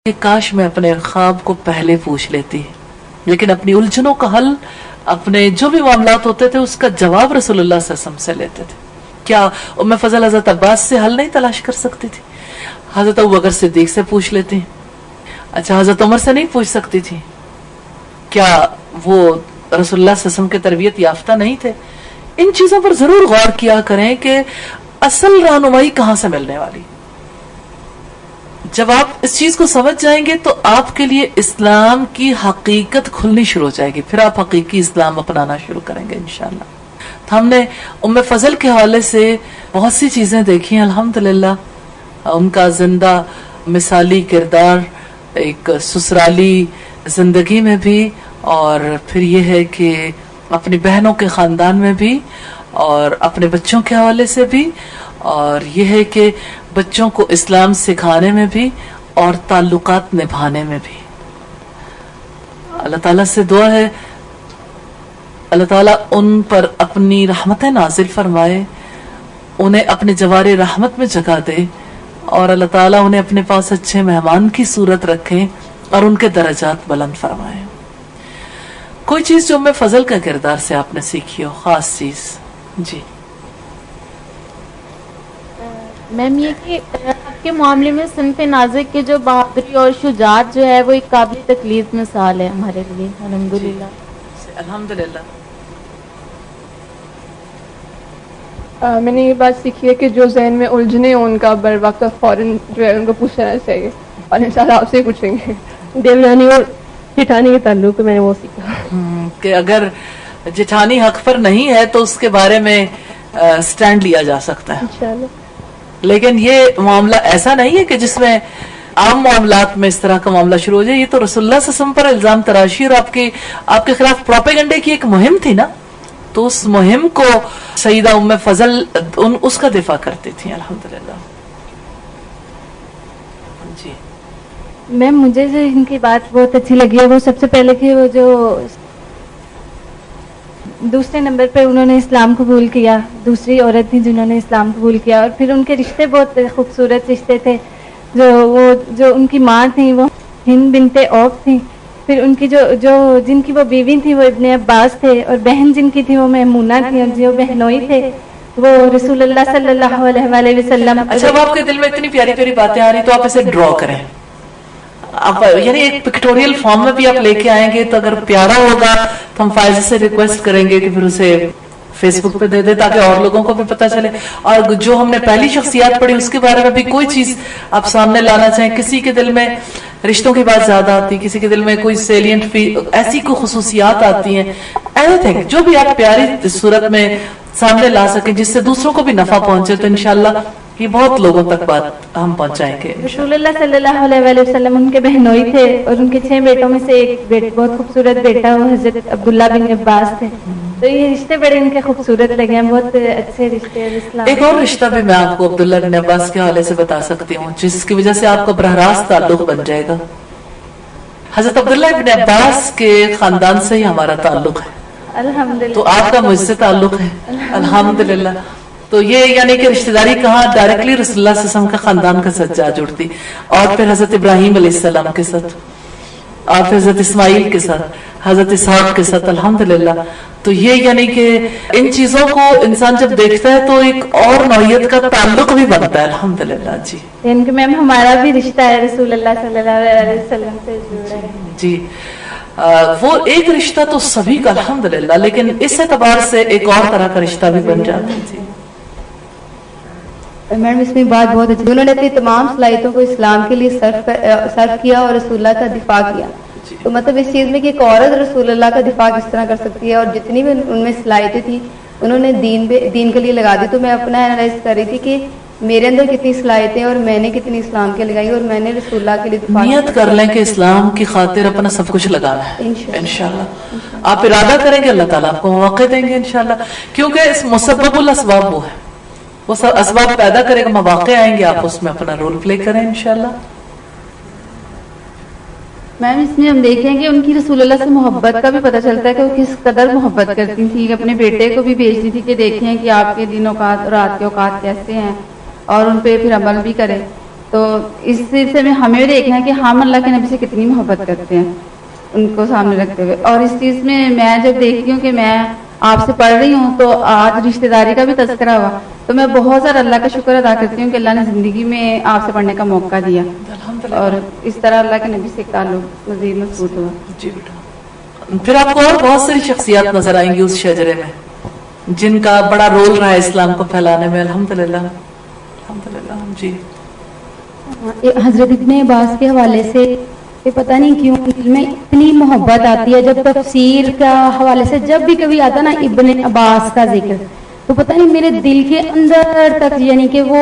کہ کاش میں اپنے خواب کو پہلے پوچھ لیتی، لیکن اپنی الجھنوں کا حل، اپنے جو بھی معاملات ہوتے تھے اس کا جواب رسول اللہ صلی اللہ علیہ وسلم سے لیتے تھے. کیا ام فضل حضرت عباس سے حل نہیں تلاش کر سکتی تھی؟ حضرت ابوبکر صدیق سے پوچھ لیتی. اچھا حضرت عمر سے نہیں پوچھ سکتی تھی؟ کیا وہ رسول اللہ صلی اللہ علیہ وسلم کے تربیت یافتہ نہیں تھے؟ ان چیزوں پر ضرور غور کیا کریں کہ اصل رہنمائی کہاں سے ملنے والی. جب آپ اس چیز کو سمجھ جائیں گے تو آپ کے لیے اسلام کی حقیقت کھلنی شروع ہو جائے گی، پھر آپ حقیقی اسلام اپنانا شروع کریں گے انشاءاللہ. تو ہم نے ام فضل کے حوالے سے بہت سی چیزیں دیکھی ہیں الحمدللہ. ان کا زندہ مثالی کردار ایک سسرالی زندگی میں بھی، اور پھر یہ ہے کہ اپنی بہنوں کے خاندان میں بھی، اور اپنے بچوں کے حوالے سے بھی، اور یہ ہے کہ بچوں کو اسلام سکھانے میں بھی اور تعلقات نبھانے میں بھی. اللہ تعالیٰ سے دعا ہے اللہ تعالیٰ ان پر اپنی رحمتیں نازل فرمائے، انہیں اپنے جوار رحمت میں جگہ دے، اور اللہ تعالیٰ انہیں اپنے پاس اچھے مہمان کی صورت رکھیں اور ان کے درجات بلند فرمائے. کوئی چیز جو میں فضل کا کردار سے آپ نے سیکھی ہو، خاص چیز؟ جی میم یہ کہ آپ کے معاملے میں صنف نازک کے جو بہادری اور شجاعت جو ہے وہ ایک قابل تکلیف مثال ہے ہمارے لیے الحمدللہ. الحمدللہ. میں نے یہ بات سیکھی ہے کہ جو ذہن میں الجھنے ان کا بر وقت فوراً جو ہے ان کو پوچھنا چاہیے، اور انشاءاللہ آپ سے ہی پوچھیں گے. دیورانی اور جٹھانی کے تعلق میں نے وہ سیکھا کہ اگر جٹھانی حق پر نہیں ہے تو اس کے بارے میں سٹینڈ لیا جا سکتا ہے انشاءاللہ. لیکن یہ معاملہ ایسا نہیں ہے کہ جس میں عام معاملات میں اس طرح کا معاملہ شروع ہو جائے. یہ تو رسول اللہ صلی اللہ علیہ وسلم پر الزام تراشی اور آپ کے خلاف پروپیگنڈے کی ایک مہم تھی نا، تو اس مہم کو سیدہ ام فضل اس کا دفاع کرتی تھی الحمدللہ. جی میم مجھے جو ان کی بات بہت اچھی لگی ہے وہ سب سے پہلے کہ وہ جو دوسرے نمبر پہ انہوں نے اسلام قبول کیا، دوسری عورت تھی جنہوں نے اسلام قبول کیا، اور پھر ان کے رشتے بہت خوبصورت رشتے تھے. جو ان کی ماں تھیں وہ ہند بنت عوف تھیں، پھر ان کی جن کی وہ بیوی تھی وہ ابن عباس تھے، اور بہن جن کی تھی وہ میمونہ تھی، اور جو بہنوئی تھے وہ رسول اللہ صلی اللہ علیہ وآلہ وسلم. اچھا اب آپ کے دل میں اتنی پیاری پیاری باتیں آ رہی تو آپ اسے ڈرا کریں، آپ یعنی ایک پکٹوریل فارم میں بھی آپ لے کے آئیں گے تو اگر پیارا ہوگا تو ہم فائز سے ریکویسٹ کریں گے کہ پھر اسے فیس بک پہ دے دے تاکہ اور لوگوں کو بھی پتہ چلے. اور جو ہم نے پہلی شخصیات پڑھی اس کے بارے میں بھی کوئی چیز آپ سامنے لانا چاہیں. کسی کے دل میں رشتوں کی بات زیادہ آتی، کسی کے دل میں کوئی سیلینٹ ایسی کوئی خصوصیات آتی ہیں، اینی تھنگ جو بھی آپ پیاری صورت میں سامنے لا سکیں جس سے دوسروں کو بھی نفع پہنچے، تو انشاءاللہ یہ بہت لوگوں تک بات ہم پہنچائیں گے. رسول اللہ صلی اللہ علیہ وآلہ وسلم ان کے بہنوئی تھے، اور ان کے 6 بیٹوں میں سے ایک بہت خوبصورت بیٹا وہ حضرت عبداللہ بن عباس تھے. تو یہ رشتے بڑے ان کے خوبصورت لگے ہیں، بہت اچھے رشتے ہیں اسلام. ایک اور رشتہ بھی میں آپ کو عبداللہ بن عباس کے حوالے سے بتا سکتی ہوں جس کی وجہ سے آپ کا براہ راست تعلق بن جائے گا. حضرت عبداللہ بن عباس کے خاندان سے ہی ہمارا تعلق ہے الحمدللہ. تو آپ کا مجھ سے تعلق ہے الحمدللہ. تو یہ یعنی کہ رشتہ داری کہاں ڈائریکٹلی رسول اللہ صلی اللہ علیہ وسلم کا خاندان کے ساتھ جا جڑتی، اور پھر حضرت ابراہیم علیہ السلام کے ساتھ، اور پھر حضرت اسماعیل کے ساتھ، حضرت اسحاق کے ساتھ الحمدللہ. تو یہ یعنی کہ ان چیزوں کو انسان جب دیکھتا ہے تو ایک اور نوعیت کا تعلق بھی بنتا ہے الحمدللہ. جی ان کے میم ہمارا بھی رشتہ ہے رسول اللہ صلی اللہ علیہ وسلم سے جڑا ہے. جی وہ ایک رشتہ تو سبھی کا الحمدللہ، لیکن اس اعتبار سے ایک اور طرح کا رشتہ بھی بن جاتا ہے. جی میڈم اس میں بات بہت اچھی، انہوں نے اپنی تمام صلاحیتوں کو اسلام کے لیے صرف کیا اور رسول اللہ کا دفاع کیا. تو مطلب اس چیز میں کہ ایک عورت رسول اللہ کا دفاع کس طرح کر سکتی ہے، اور جتنی بھی ان میں صلاحیتیں تھیں انہوں نے دین کے لیے لگا دی. تو میں اپنا انالائز کر رہی تھی کہ میرے اندر کتنی صلاحیتیں اور میں نے کتنی اسلام کے لگائی، اور میں نے رسول اللہ کے لیے دفاع. نیت کر لیں کہ اسلام کی خاطر اپنا سب کچھ لگانا ہے انشاءاللہ. آپ ارادہ کریں گے اللہ تعالیٰ آپ کو مواقع دیں گے انشاءاللہ، کیونکہ اس مسبب الاسباب وہ ہے، وہ سب اسباب پیدا کرے گا، مواقع آئیں گے، آپ اس میں اپنا رول پلے کریں انشاءاللہ. میم اس میں ہم دیکھیں کہ ان کی رسول اللہ سے محبت کا بھی پتہ چلتا ہے کہ وہ کس قدر محبت کرتی تھی. اپنے بیٹے کو بھی بھیجتی تھی کہ دیکھیں کہ آپ کے دن اوقات اور رات کے اوقات کیسے ہیں اور ان پہ پھر عمل بھی کریں. تو اس سلسلے میں ہمیں دیکھنا ہے کہ ہم اللہ کے نبی سے کتنی محبت کرتے ہیں ان کو سامنے رکھتے ہوئے. اور اس چیز میں میں جب دیکھتی ہوں کہ میں آپ سے پڑھ رہی ہوں تو آج رشتہ داری کا بھی تذکرہ ہوا تو میں بہت زیادہ اللہ کا شکر ادا کرتی ہوں کہ اللہ نے زندگی میں آپ سے پڑھنے کا موقع دیا اور اس طرح اللہ کے نبی سے ایک تعلق مزید مضبوط ہوا. جی بیٹا. پھر آپ کو اور بہت ساری شخصیات نظر آئیں گی اس شجرے میں جن کا بڑا رول رہا ہے اسلام کو پھیلانے میں. الحمدللہ الحمدللہ. جی حضرت ابن عباس کے حوالے سے پتہ نہیں کیوں دل میں اتنی محبت آتی ہے جب تفسیر کا حوالے سے جب بھی کبھی آتا نا ابن عباس کا ذکر تو پتہ نہیں میرے دل کے اندر تک یعنی کہ وہ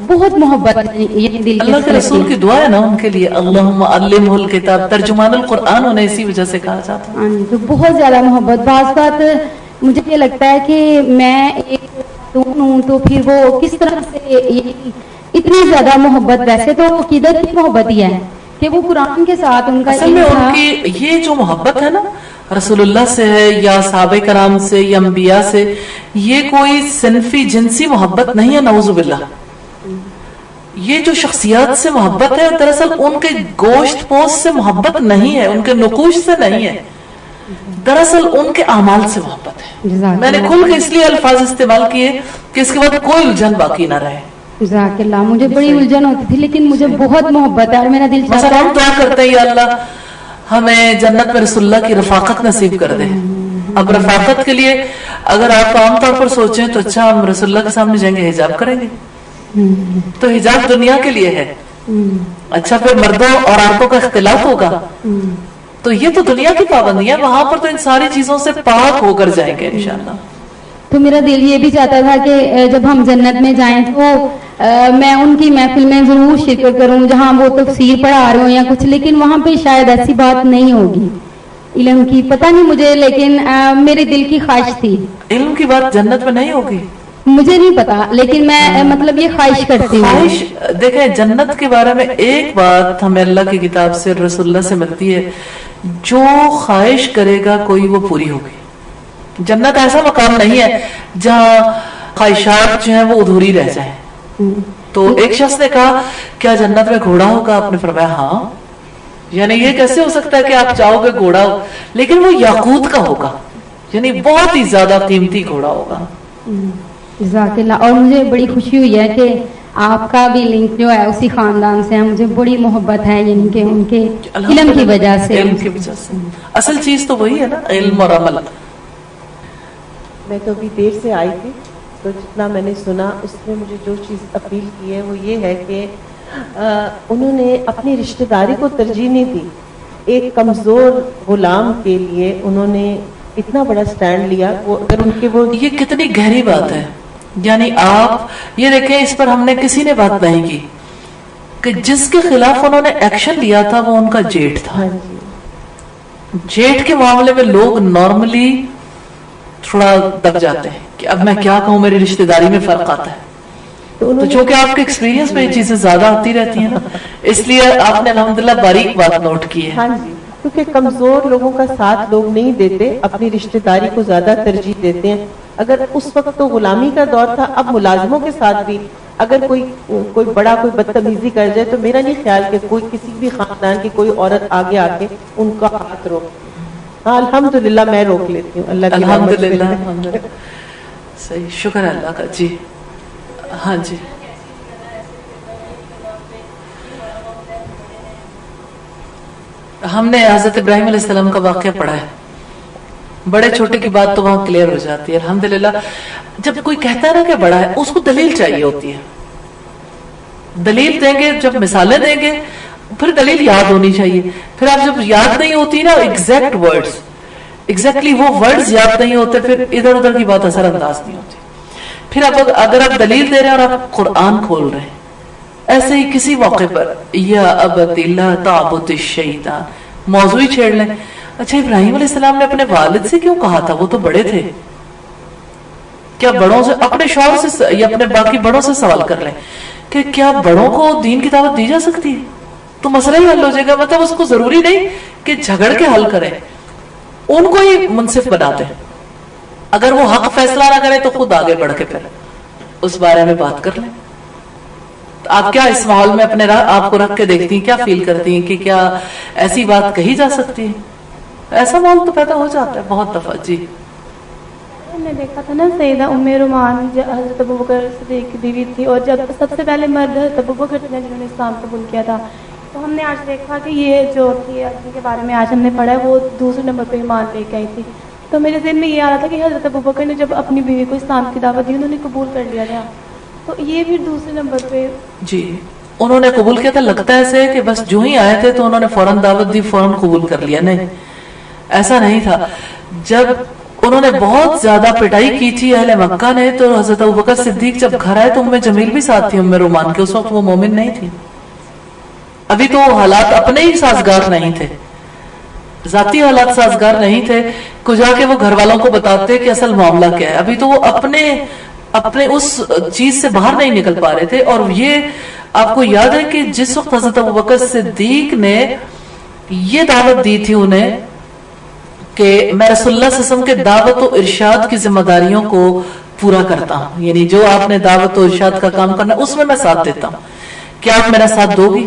بہت محبت دل کے اللہ کے رسول کی دعا ہے نا ان کے لیے اللہم علمہ الکتاب ترجمان القرآن انہیں اسی وجہ سے کہا جاتا ہے. تو بہت زیادہ محبت. بعض بات مجھے یہ لگتا ہے کہ میں ایک خاتون ہوں تو پھر وہ کس طرح سے اتنی زیادہ محبت ویسے تو عقیدت کی محبت ہی ہے کہ وہ قرآن کے ساتھ ان کا اصل میں ان کی یہ جو محبت ہے نا رسول اللہ سے ہے یا صحابہ کرام سے یا انبیاء سے یہ کوئی صنفی جنسی محبت نہیں ہے نعوذ باللہ. یہ جو شخصیات سے محبت ہے دراصل ان کے گوشت پوست سے محبت نہیں ہے ان کے نقوش سے نہیں ہے دراصل ان کے اعمال سے محبت ہے. میں نے کھل کے اس لیے الفاظ استعمال کیے کہ اس کے بعد کوئی الجھن باقی نہ رہے. جزاک اللہ. مجھے بڑی الجھن ہوتی تھی لیکن مجھے بہت محبت ہے اور میرا دل چاہتا ہے ہم دعا کرتے ہیں یا اللہ ہمیں جنت میں رسول اللہ کی رفاقت نصیب کر دے. اب رفاقت کے لیے اگر آپ عام طور پر سوچیں تو اچھا ہم رسول اللہ کے سامنے جائیں گے حجاب کریں گے تو حجاب دنیا کے لیے ہے. اچھا پھر مردوں اور عورتوں کا اختلاط ہوگا تو یہ تو دنیا کی پابندی ہے. وہاں پر تو ان ساری چیزوں سے پاک ہو کر جائیں گے انشاءاللہ. تو میرا دل یہ بھی چاہتا تھا کہ جب ہم جنت میں جائیں تو میں ان کی محفل میں ضرور شرکت کروں جہاں وہ تفسیر پڑھا رہے ہوں یا کچھ لیکن وہاں پہ شاید ایسی بات نہیں ہوگی علم کی. پتہ نہیں مجھے لیکن میرے دل کی خواہش تھی. علم کی بات جنت میں نہیں ہوگی مجھے نہیں پتا لیکن میں مطلب یہ خواہش کرتی ہوں. خواہش دیکھیں جنت کے بارے میں ایک بات ہمیں اللہ کی کتاب سے رسول اللہ سے ملتی ہے جو خواہش کرے گا کوئی وہ پوری ہوگی. جنت ایسا مقام نہیں ہے جہاں خواہشات جو ہیں وہ ادھوری رہ جائیں. تو ایک شخص نے کہا کیا جنت میں گھوڑا ہوگا؟ آپ نے فرمایا ہاں. یعنی یہ کیسے ہو سکتا ہے کہ آپ چاہو گے گھوڑا ہو لیکن وہ یاقوت کا ہوگا یعنی بہت ہی زیادہ قیمتی گھوڑا ہوگا. جزاک اللہ. اور مجھے بڑی خوشی ہوئی ہے کہ آپ کا بھی لنک جو ہے اسی خاندان سے ہے. مجھے بڑی محبت ہے یعنی کہ ان کے علم کی وجہ سے. علم کی وجہ سے اصل چیز تو وہی ہے نا علم اور عمل. میں تو ابھی دیر سے آئی تھی تو جتنا میں نے سنا اس میں مجھے جو چیز اپیل کی ہے وہ یہ ہے کہ انہوں نے اپنی رشتہ داری کو ترجیح نہیں دی. ایک کمزور غلام کے لیے انہوں نے اتنا بڑا سٹینڈ لیا. وہ اگر ان کے وہ یہ کتنی گہری بات ہے. یعنی آپ یہ دیکھیں اس پر ہم نے کسی نے بات نہیں کی کہ جس کے خلاف انہوں نے ایکشن لیا تھا وہ ان کا جیٹ تھا. جیٹ کے معاملے میں لوگ نارملی تھوڑا دب جاتے ہیں کہ اب میں کیا کہوں میری رشتہ داری میں فرق آتا ہے. تو چونکہ آپ کے ایکسپیرینس میں یہ چیزیں زیادہ آتی رہتی ہیں اس لیے آپ نے الحمدللہ باریک بات نوٹ کی ہے. ہاں جی کیونکہ کمزور لوگوں کا ساتھ لوگ نہیں دیتے اپنی رشتہ داری کو زیادہ ترجیح دیتے ہیں. اگر اس وقت تو غلامی کا دور تھا اب ملازموں کے ساتھ بھی اگر کوئی بڑا کوئی بدتمیزی کر جائے تو میرا نہیں خیال کہ کوئی کسی بھی خاندان کی کوئی عورت آگے آ کے ان کا ہاتھ روک. ہاں الحمدللہ میں روک لیتی ہوں. اللہ کی الحمدللہ صحیح شکر ہے اللہ کا. جی ہاں جی ہم نے حضرت ابراہیم علیہ السلام کا واقعہ پڑھا ہے. بڑے چھوٹے کی بات تو وہاں کلیئر ہو جاتی ہے الحمدللہ. جب کوئی کہتا ہے نا کہ بڑا ہے اس کو دلیل چاہیے ہوتی ہے. دلیل دیں گے جب مثالیں دیں گے پھر دلیل یاد ہونی چاہیے. پھر آپ جب یاد نہیں ہوتی نا ایگزیکٹ ورڈز ایگزیکٹلی وہ ورڈز یاد نہیں ہوتے پھر ادھر ادھر کی بات اثر انداز نہیں ہوتی. پھر اب اگر آپ دلیل دے رہے ہیں اور آپ قرآن کھول رہے ہیں ایسے ہی کسی موقع پر یا ابت لا تعبد الشیطان موضوع ہی چھیڑ لیں. اچھا ابراہیم علیہ السلام نے اپنے والد سے کیوں کہا تھا؟ وہ تو بڑے تھے. کیا بڑوں سے اپنے شوہر سے یا اپنے باقی بڑوں سے سوال کر لیں کہ کیا بڑوں کو دین کی دعوت دی جا سکتی ہے تو مسئلہ ہی حل ہو جائے گا. مطلب اس کو ضروری نہیں کہ جھگڑ کے حل کریں ان کو ہی منصف بنا دیں. اگر وہ حق فیصلہ نہ کرے تو خود آگے بڑھ کے پھر اس بارے میں بات کر لیں. آپ کیا اس ماحول میں اپنے آپ کو رکھ کے دیکھتی ہیں, کیا فیل کرتی ہیں کہ کیا ایسی بات کہی جا سکتی ہے؟ ایسا ماحول تو پیدا ہو جاتا ہے بہت دفعہ. جی ہم نے دیکھا تھا نا سیدہ ام رومان حضرت ابوبکر صدیق کی بیوی تھی, اور جب سب سے پہلے مرد حضرت ابوبکر تھے جنہوں نے اسلام قبول کیا تھا, تو ہم نے آج دیکھا کہ یہ جو تھی جن کے بارے میں آج ہم نے پڑھا ہے وہ دوسرے نمبر پہ ایمان لے کے آئی تھی. تو میرے ذہن میں یہ آ رہا تھا کہ حضرت ابوبکر نے جب اپنی بیوی کو اسلام کی دعوت دی انہوں نے قبول کر لیا تھا, تو یہ پھر دوسرے نمبر پہ جی انہوں نے قبول کیا تھا. لگتا ہے ایسے کہ بس جو ہی آئے تھے تو انہوں نے فوراً دعوت دی, فوراً قبول کر لیا. نہیں, ایسا نہیں تھا. جب انہوں نے بہت زیادہ پٹائی کی تھی اہل مکہ نے, تو حضرت ابوبکر صدیق جب گھر آئے تو ام جمیل بھی ساتھ تھی, ام رومان کے. اس وقت وہ مومن نہیں تھی, ابھی تو حالات اپنے ہی سازگار نہیں تھے, ذاتی حالات سازگار نہیں تھے. کو جا کے وہ گھر والوں کو بتاتے کہ اصل معاملہ کیا ہے. ابھی تو وہ اپنے اس چیز سے باہر نہیں نکل پا رہے تھے. اور یہ آپ کو یاد ہے کہ جس وقت حضرت ابوبکر صدیق نے یہ دعوت دی تھی انہیں کہ میں رسول اللہ صلی اللہ علیہ وسلم کے دعوت و ارشاد کی ذمہ داریوں کو پورا کرتا ہوں, یعنی جو آپ نے دعوت و ارشاد کا کام کرنا اس میں میں ساتھ دیتا ہوں, کیا آپ میرا ساتھ دو گی؟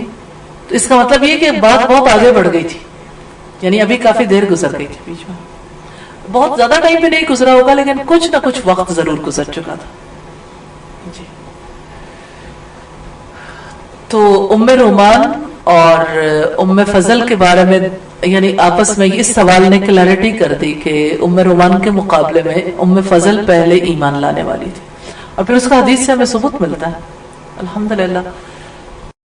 تو اس کا مطلب یہ کہ بات بہت آگے بڑھ گئی تھی, یعنی ابھی کافی دیر گزر گئی تھی, بیچ میں بہت زیادہ ٹائم بھی نہیں گزرا ہوگا لیکن کچھ نہ کچھ وقت ضرور گزر چکا تھا. جی تو ام رومان اور ام فضل کے بارے میں یعنی آپس میں اس سوال نے کلیئرٹی کر دی کہ ام رومان کے مقابلے میں ام فضل پہلے ایمان لانے والی تھی, اور پھر اس کا حدیث سے ہمیں ثبوت ملتا ہے الحمدللہ.